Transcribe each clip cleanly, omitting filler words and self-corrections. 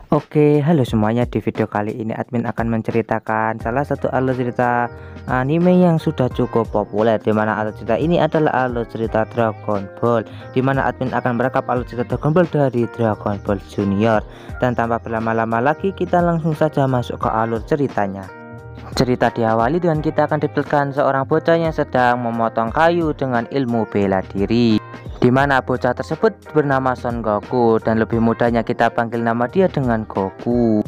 Oke, halo semuanya. Di video kali ini admin akan menceritakan salah satu alur cerita anime yang sudah cukup populer, di mana alur cerita ini adalah alur cerita Dragon Ball, di mana admin akan merekap alur cerita Dragon Ball dari Dragon Ball Junior. Dan tanpa berlama-lama lagi, kita langsung saja masuk ke alur ceritanya. Cerita diawali dengan kita akan diberikan seorang bocah yang sedang memotong kayu dengan ilmu bela diri, di mana bocah tersebut bernama Son Goku, dan lebih mudahnya kita panggil nama dia dengan Goku.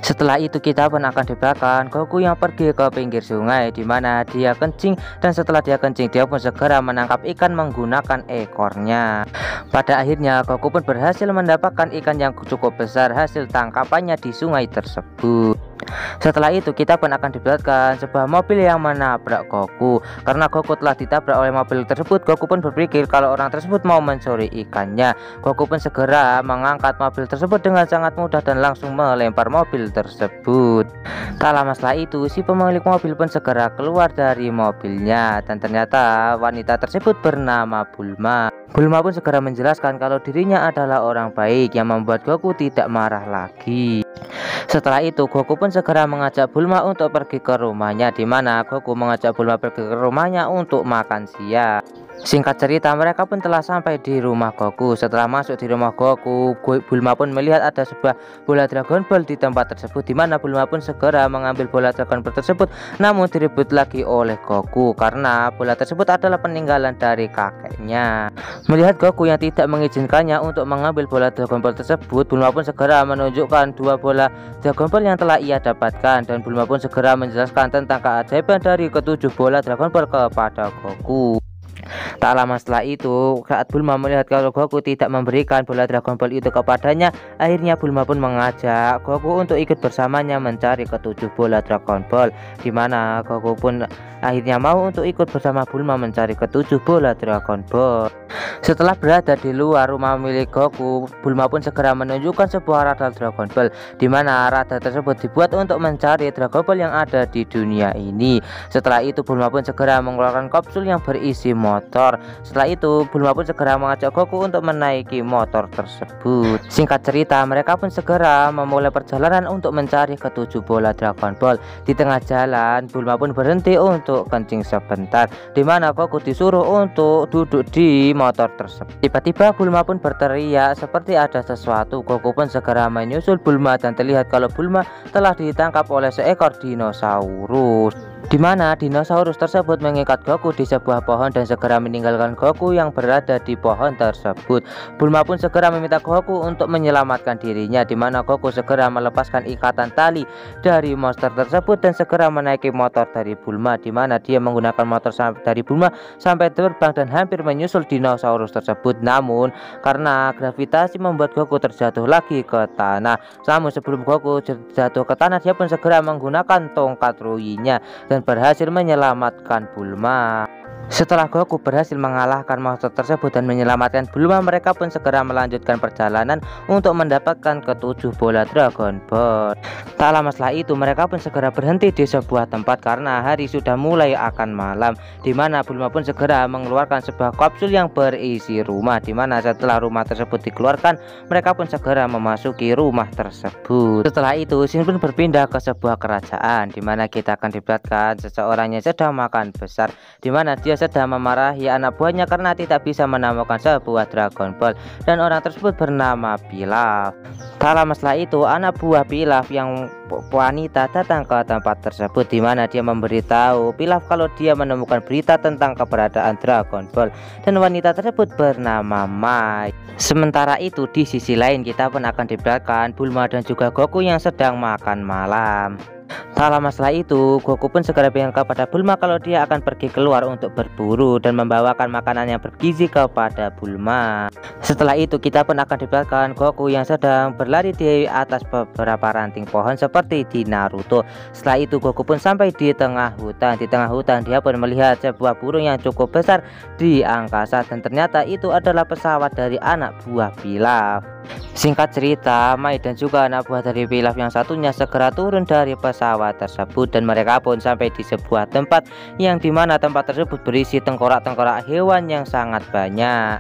Setelah itu kita pun akan diberikan Goku yang pergi ke pinggir sungai, di mana dia kencing, dan setelah dia kencing dia pun segera menangkap ikan menggunakan ekornya. Pada akhirnya Goku pun berhasil mendapatkan ikan yang cukup besar hasil tangkapannya di sungai tersebut. Setelah itu kita pun akan diperlihatkan sebuah mobil yang menabrak Goku. Karena Goku telah ditabrak oleh mobil tersebut, Goku pun berpikir kalau orang tersebut mau mencuri ikannya. Goku pun segera mengangkat mobil tersebut dengan sangat mudah dan langsung melempar mobil tersebut. Tak lama setelah itu, si pemilik mobil pun segera keluar dari mobilnya, dan ternyata wanita tersebut bernama Bulma. Bulma pun segera menjelaskan kalau dirinya adalah orang baik yang membuat Goku tidak marah lagi. Setelah itu Goku pun segera mengajak Bulma untuk pergi ke rumahnya, di mana Goku mengajak Bulma pergi ke rumahnya untuk makan siang. Singkat cerita, mereka pun telah sampai di rumah Goku. Setelah masuk di rumah Goku, Bulma pun melihat ada sebuah bola Dragon Ball di tempat tersebut, di mana Bulma pun segera mengambil bola Dragon Ball tersebut, namun direbut lagi oleh Goku karena bola tersebut adalah peninggalan dari kakeknya. Melihat Goku yang tidak mengizinkannya untuk mengambil bola Dragon Ball tersebut, Bulma pun segera menunjukkan dua bola Dragon Ball yang telah ia dapatkan, dan Bulma pun segera menjelaskan tentang keajaiban dari ketujuh bola Dragon Ball kepada Goku. Tak lama setelah itu, saat Bulma melihat kalau Goku tidak memberikan bola Dragon Ball itu kepadanya, akhirnya Bulma pun mengajak Goku untuk ikut bersamanya mencari ketujuh bola Dragon Ball, di mana Goku pun akhirnya mau untuk ikut bersama Bulma mencari ketujuh bola Dragon Ball. Setelah berada di luar rumah milik Goku, Bulma pun segera menunjukkan sebuah radar Dragon Ball, di mana radar tersebut dibuat untuk mencari Dragon Ball yang ada di dunia ini. Setelah itu Bulma pun segera mengeluarkan kapsul yang berisi motor. Setelah itu Bulma pun segera mengajak Goku untuk menaiki motor tersebut. Singkat cerita, mereka pun segera memulai perjalanan untuk mencari ketujuh bola Dragon Ball. Di tengah jalan, Bulma pun berhenti untuk kencing sebentar, di mana Goku disuruh untuk duduk di motor tersebut. Tiba-tiba Bulma pun berteriak seperti ada sesuatu. Goku pun segera menyusul Bulma, dan terlihat kalau Bulma telah ditangkap oleh seekor dinosaurus, di mana dinosaurus tersebut mengikat Goku di sebuah pohon dan segera meninggalkan Goku yang berada di pohon tersebut. Bulma pun segera meminta Goku untuk menyelamatkan dirinya, di mana Goku segera melepaskan ikatan tali dari monster tersebut dan segera menaiki motor dari Bulma, di mana dia menggunakan motor dari Bulma sampai terbang dan hampir menyusul dinosaurus tersebut. Namun karena gravitasi membuat Goku terjatuh lagi ke tanah. Namun sebelum Goku jatuh ke tanah, dia pun segera menggunakan tongkat Ruinya dan berhasil menyelamatkan Bulma. Setelah Goku berhasil mengalahkan monster tersebut dan menyelamatkan Bulma, mereka pun segera melanjutkan perjalanan untuk mendapatkan ketujuh bola Dragon Ball. Tak lama setelah itu mereka pun segera berhenti di sebuah tempat karena hari sudah mulai akan malam, di mana Bulma pun segera mengeluarkan sebuah kapsul yang berisi rumah, di mana setelah rumah tersebut dikeluarkan, mereka pun segera memasuki rumah tersebut. Setelah itu scene pun berpindah ke sebuah kerajaan, di mana kita akan diperlihatkan seseorang yang sedang makan besar, di mana dia sedang memarahi anak buahnya karena tidak bisa menemukan sebuah Dragon Ball, dan orang tersebut bernama Pilaf. Tak lama setelah itu anak buah Pilaf yang wanita datang ke tempat tersebut, di mana dia memberitahu Pilaf kalau dia menemukan berita tentang keberadaan Dragon Ball, dan wanita tersebut bernama Mai. Sementara itu di sisi lain kita pun akan diperlihatkan Bulma dan juga Goku yang sedang makan malam. Tak lama setelah itu Goku pun segera bilang kepada Bulma kalau dia akan pergi keluar untuk berburu dan membawakan makanan yang bergizi kepada Bulma. Setelah itu kita pun akan diperlihatkan Goku yang sedang berlari di atas beberapa ranting pohon seperti di Naruto. Setelah itu Goku pun sampai di tengah hutan. Di tengah hutan dia pun melihat sebuah burung yang cukup besar di angkasa, dan ternyata itu adalah pesawat dari anak buah Pilaf. Singkat cerita, Mai dan juga anak buah dari Pilaf yang satunya segera turun dari pesawat tersebut dan mereka pun sampai di sebuah tempat yang dimana tempat tersebut berisi tengkorak-tengkorak hewan yang sangat banyak.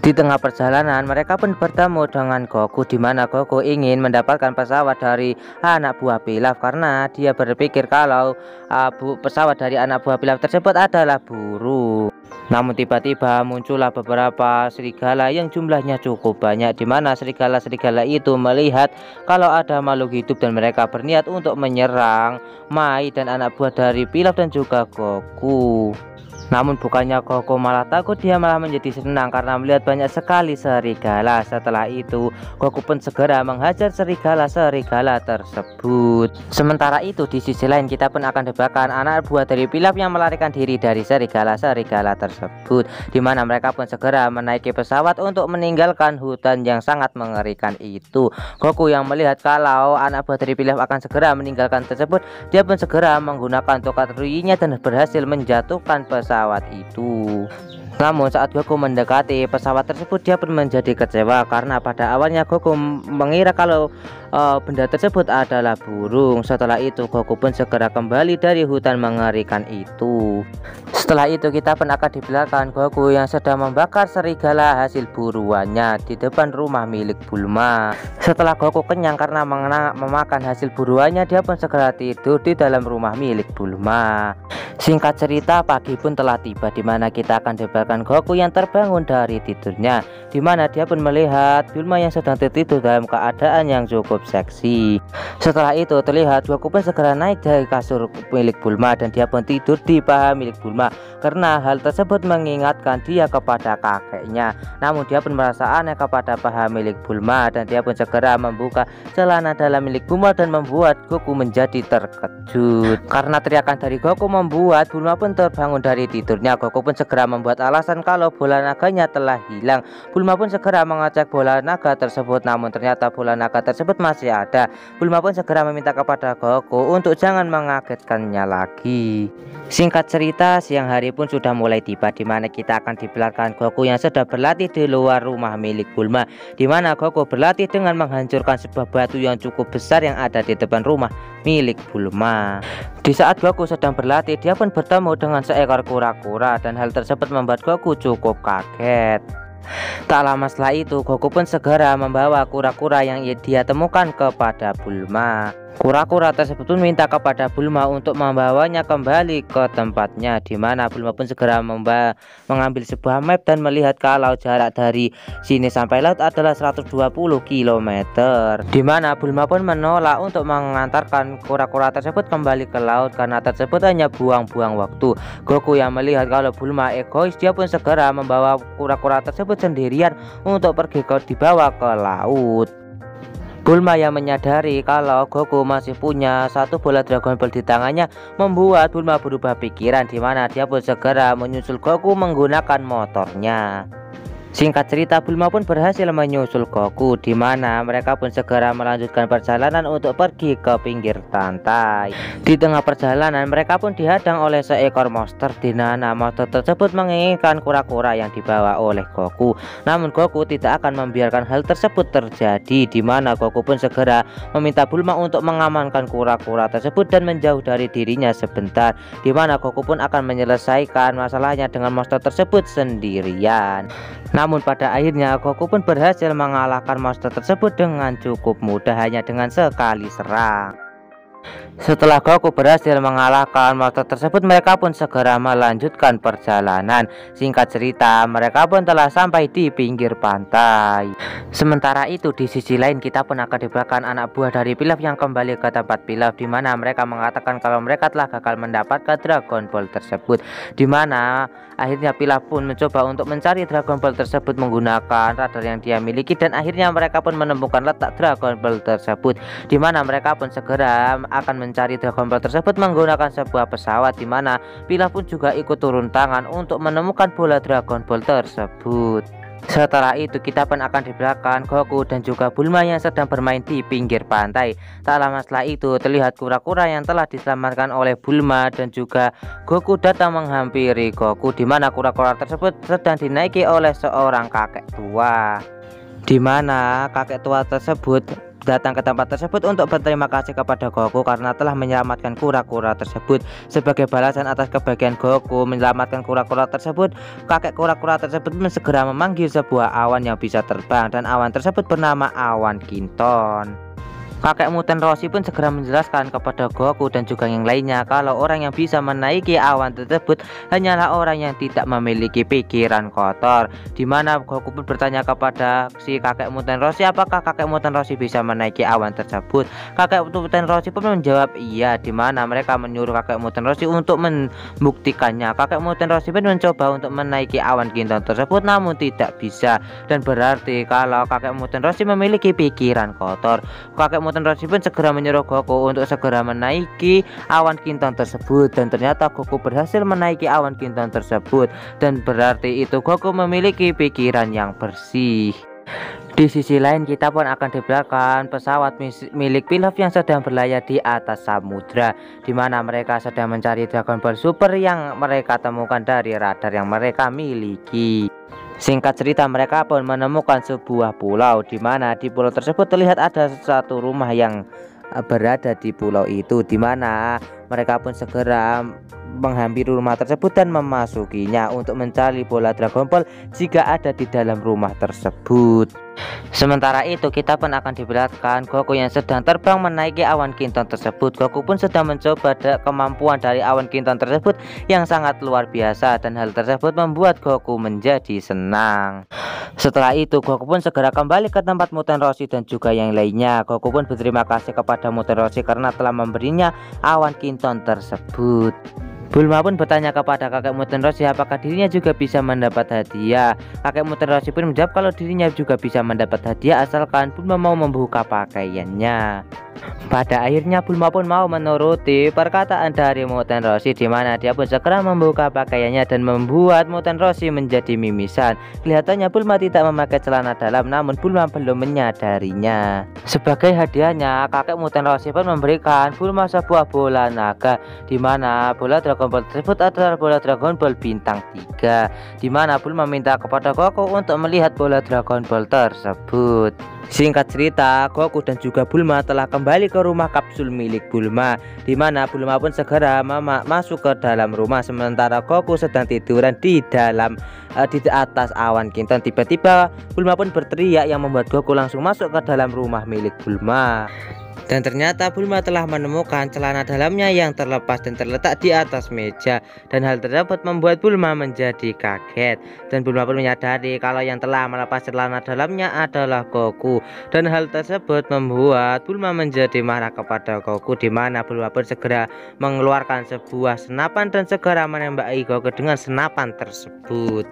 Di tengah perjalanan mereka pun bertemu dengan Goku, di mana Goku ingin mendapatkan pesawat dari anak buah Pilaf karena dia berpikir kalau pesawat dari anak buah Pilaf tersebut adalah burung. Namun tiba-tiba muncullah beberapa serigala yang jumlahnya cukup banyak, di mana serigala-serigala itu melihat kalau ada makhluk hidup dan mereka berniat untuk menyerang Mai dan anak buah dari Pilaf dan juga Goku. Namun bukannya Goku malah takut, dia malah menjadi senang karena melihat banyak sekali serigala. Setelah itu Goku pun segera menghajar serigala-serigala tersebut. Sementara itu di sisi lain kita pun akan dapatkan anak buah dari Pilaf yang melarikan diri dari serigala-serigala tersebut, di mana mereka pun segera menaiki pesawat untuk meninggalkan hutan yang sangat mengerikan itu. Goku yang melihat kalau anak buah dari Pilaf akan segera meninggalkan tersebut, dia pun segera menggunakan tokat Ryunya dan berhasil menjatuhkan pesawat itu. Namun saat Goku mendekati pesawat tersebut, dia pun menjadi kecewa karena pada awalnya Goku mengira kalau benda tersebut adalah burung. Setelah itu Goku pun segera kembali dari hutan mengerikan itu. Setelah itu kita pun akan dibelakang Goku yang sedang membakar serigala hasil buruannya di depan rumah milik Bulma. Setelah Goku kenyang karena memakan hasil buruannya, dia pun segera tidur di dalam rumah milik Bulma. Singkat cerita, pagi pun telah tiba, di mana kita akan dapatkan Goku yang terbangun dari tidurnya, di mana dia pun melihat Bulma yang sedang tertidur dalam keadaan yang cukup seksi. Setelah itu terlihat Goku pun segera naik dari kasur milik Bulma dan dia pun tidur di paha milik Bulma karena hal tersebut mengingatkan dia kepada kakeknya. Namun dia pun merasa aneh kepada paha milik Bulma dan dia pun segera membuka celana dalam milik Bulma dan membuat Goku menjadi terkejut. Karena teriakan dari Goku membuat Bulma pun terbangun dari tidurnya. Goku pun segera membuat alasan kalau bola naganya telah hilang. Bulma pun segera mengecek bola naga tersebut, namun ternyata bola naga tersebut masih ada. Bulma pun segera meminta kepada Goku untuk jangan mengagetkannya lagi. Singkat cerita, siang hari pun sudah mulai tiba, di mana kita akan dibelakang Goku yang sedang berlatih di luar rumah milik Bulma, di mana Goku berlatih dengan menghancurkan sebuah batu yang cukup besar yang ada di depan rumah milik Bulma. Di saat Goku sedang berlatih, dia pun bertemu dengan seekor kura-kura dan hal tersebut membuat Goku cukup kaget. Tak lama setelah itu Goku pun segera membawa kura-kura yang dia temukan kepada Bulma. Kura-kura tersebut pun minta kepada Bulma untuk membawanya kembali ke tempatnya, di mana Bulma pun segera mengambil sebuah map dan melihat kalau jarak dari sini sampai laut adalah 120 km, di mana Bulma pun menolak untuk mengantarkan kura-kura tersebut kembali ke laut karena tersebut hanya buang-buang waktu. Goku yang melihat kalau Bulma egois, dia pun segera membawa kura-kura tersebut sendirian untuk pergi dibawa ke laut. Bulma yang menyadari kalau Goku masih punya satu bola Dragon Ball di tangannya membuat Bulma berubah pikiran, di mana dia pun segera menyusul Goku menggunakan motornya. Singkat cerita, Bulma pun berhasil menyusul Goku, di mana mereka pun segera melanjutkan perjalanan untuk pergi ke pinggir pantai. Di tengah perjalanan mereka pun dihadang oleh seekor monster, di mana monster tersebut menginginkan kura-kura yang dibawa oleh Goku. Namun Goku tidak akan membiarkan hal tersebut terjadi, di mana Goku pun segera meminta Bulma untuk mengamankan kura-kura tersebut dan menjauh dari dirinya sebentar, di mana Goku pun akan menyelesaikan masalahnya dengan monster tersebut sendirian. Namun pada akhirnya Goku pun berhasil mengalahkan monster tersebut dengan cukup mudah hanya dengan sekali serang. Setelah Goku berhasil mengalahkan monster tersebut, mereka pun segera melanjutkan perjalanan. Singkat cerita, mereka pun telah sampai di pinggir pantai. Sementara itu di sisi lain kita pun akan diberikan anak buah dari Pilaf yang kembali ke tempat Pilaf, di mana mereka mengatakan kalau mereka telah gagal mendapatkan Dragon Ball tersebut. Di mana akhirnya Pilaf pun mencoba untuk mencari Dragon Ball tersebut menggunakan radar yang dia miliki, dan akhirnya mereka pun menemukan letak Dragon Ball tersebut, di mana mereka pun segera akan mencari Dragon Ball tersebut menggunakan sebuah pesawat, di mana Pilaf pun juga ikut turun tangan untuk menemukan bola Dragon Ball tersebut. Setelah itu kita pun akan di belakang Goku dan juga Bulma yang sedang bermain di pinggir pantai. Tak lama setelah itu terlihat kura-kura yang telah diselamatkan oleh Bulma dan juga Goku datang menghampiri Goku, di mana kura-kura tersebut sedang dinaiki oleh seorang kakek tua. di mana kakek tua tersebut datang ke tempat tersebut untuk berterima kasih kepada Goku karena telah menyelamatkan kura-kura tersebut. Sebagai balasan atas kebahagiaan Goku menyelamatkan kura-kura tersebut, kakek kura-kura tersebut segera memanggil sebuah awan yang bisa terbang, dan awan tersebut bernama awan Kinton. Kakek Muten Roshi pun segera menjelaskan kepada Goku dan juga yang lainnya kalau orang yang bisa menaiki awan tersebut hanyalah orang yang tidak memiliki pikiran kotor. Dimana Goku pun bertanya kepada si kakek Muten Roshi apakah kakek Muten Roshi bisa menaiki awan tersebut. Kakek Muten Roshi pun menjawab iya, dimana mereka menyuruh kakek Muten Roshi untuk membuktikannya. Kakek Muten Roshi pun mencoba untuk menaiki awan Kinton tersebut namun tidak bisa, dan berarti kalau kakek Muten Roshi memiliki pikiran kotor. Kakek Muten Roshi pun segera menyuruh Goku untuk segera menaiki awan Kinton tersebut, dan ternyata Goku berhasil menaiki awan Kinton tersebut, dan berarti itu Goku memiliki pikiran yang bersih. Di sisi lain kita pun akan dibelakang pesawat milik Pilaf yang sedang berlayar di atas samudra, dimana mereka sedang mencari Dragon Ball Super yang mereka temukan dari radar yang mereka miliki. Singkat cerita, mereka pun menemukan sebuah pulau, di mana di pulau tersebut terlihat ada satu rumah yang berada di pulau itu, di mana mereka pun segera menghampiri rumah tersebut dan memasukinya untuk mencari bola Dragon Ball jika ada di dalam rumah tersebut. Sementara itu kita pun akan diperlihatkan Goku yang sedang terbang menaiki awan Kinton tersebut. Goku pun sedang mencoba kemampuan dari awan Kinton tersebut yang sangat luar biasa, dan hal tersebut membuat Goku menjadi senang. Setelah itu Goku pun segera kembali ke tempat Muten Roshi dan juga yang lainnya. Goku pun berterima kasih kepada Muten Roshi karena telah memberinya awan Kinton tersebut. Bulma pun bertanya kepada kakek Muten Roshi apakah dirinya juga bisa mendapat hadiah. Kakek Muten Roshi pun menjawab kalau dirinya juga bisa mendapat hadiah asalkan Bulma mau membuka pakaiannya. Pada akhirnya Bulma pun mau menuruti perkataan dari Muten Roshi, di mana dia pun segera membuka pakaiannya dan membuat Muten Roshi menjadi mimisan. Kelihatannya Bulma tidak memakai celana dalam, namun Bulma belum menyadarinya. Sebagai hadiahnya, kakek Muten Roshi pun memberikan Bulma sebuah bola naga, di mana bola Dragon Ball tersebut adalah bola Dragon Ball bintang 3, di mana Bulma meminta kepada Goku untuk melihat bola Dragon Ball tersebut. Singkat cerita, Goku dan juga Bulma telah kembali ke rumah kapsul milik Bulma, di mana Bulma pun segera masuk ke dalam rumah sementara Goku sedang tiduran di atas awan Kinton. Tiba-tiba Bulma pun berteriak yang membuat Goku langsung masuk ke dalam rumah milik Bulma. Dan ternyata Bulma telah menemukan celana dalamnya yang terlepas dan terletak di atas meja, dan hal tersebut membuat Bulma menjadi kaget. Dan Bulma pun menyadari kalau yang telah melepas celana dalamnya adalah Goku, dan hal tersebut membuat Bulma menjadi marah kepada Goku, di mana Bulma pun segera mengeluarkan sebuah senapan dan segera menembaki Goku dengan senapan tersebut.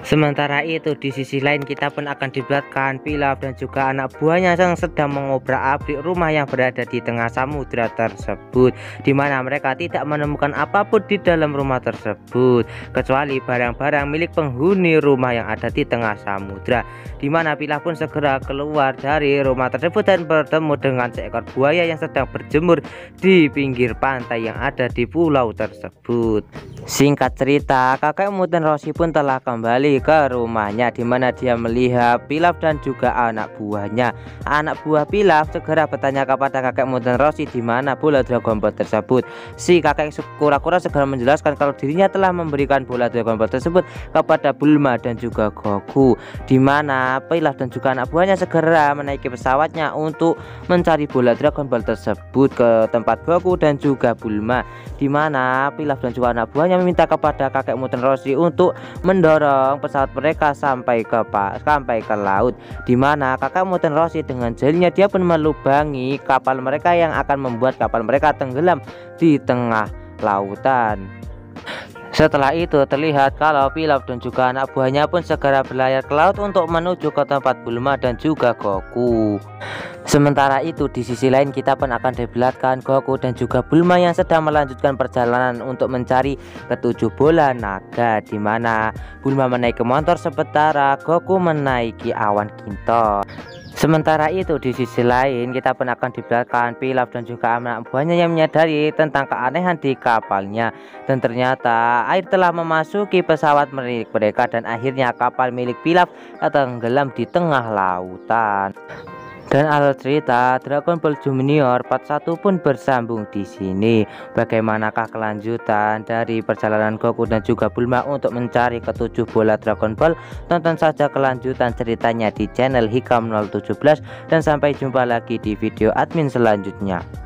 Sementara itu di sisi lain kita pun akan diperlihatkan Pilaf dan juga anak buahnya yang sedang mengobrak-abrik rumah yang berada di tengah samudra tersebut, di mana mereka tidak menemukan apapun di dalam rumah tersebut kecuali barang-barang milik penghuni rumah yang ada di tengah samudra, di mana Pilaf pun segera keluar dari rumah tersebut dan bertemu dengan seekor buaya yang sedang berjemur di pinggir pantai yang ada di pulau tersebut. Singkat cerita, kakek Muten Roshi pun telah kembali ke rumahnya, di mana dia melihat Pilaf dan juga anak buahnya. Anak buah Pilaf segera bertanya kepada kakek Muten Roshi di mana bola Dragon Ball tersebut. Si kakek kura-kura segera menjelaskan kalau dirinya telah memberikan bola Dragon Ball tersebut kepada Bulma dan juga Goku, di mana Pilaf dan juga anak buahnya segera menaiki pesawatnya untuk mencari bola Dragon Ball tersebut ke tempat Goku dan juga Bulma, di mana Pilaf dan juga anak buahnya meminta kepada kakek Muten Roshi untuk mendorong pesawat mereka sampai ke laut, di mana kakek Muten Roshi dengan jarinya dia pun melubangi kapal mereka yang akan membuat kapal mereka tenggelam di tengah lautan. Setelah itu terlihat kalau Pilaf dan juga anak buahnya pun segera berlayar ke laut untuk menuju ke tempat Bulma dan juga Goku. Sementara itu di sisi lain kita pun akan diperlihatkan Goku dan juga Bulma yang sedang melanjutkan perjalanan untuk mencari ketujuh bola naga, di mana Bulma menaiki motor sementara Goku menaiki awan Kinton. Sementara itu di sisi lain kita pun akan dibelakang Pilaf dan juga anak buahnya yang menyadari tentang keanehan di kapalnya, dan ternyata air telah memasuki pesawat milik mereka dan akhirnya kapal milik Pilaf tenggelam di tengah lautan. Dan alur cerita Dragon Ball Junior Part 1 pun bersambung di sini. Bagaimanakah kelanjutan dari perjalanan Goku dan juga Bulma untuk mencari ketujuh bola Dragon Ball? Tonton saja kelanjutan ceritanya di channel Hikam 017 dan sampai jumpa lagi di video admin selanjutnya.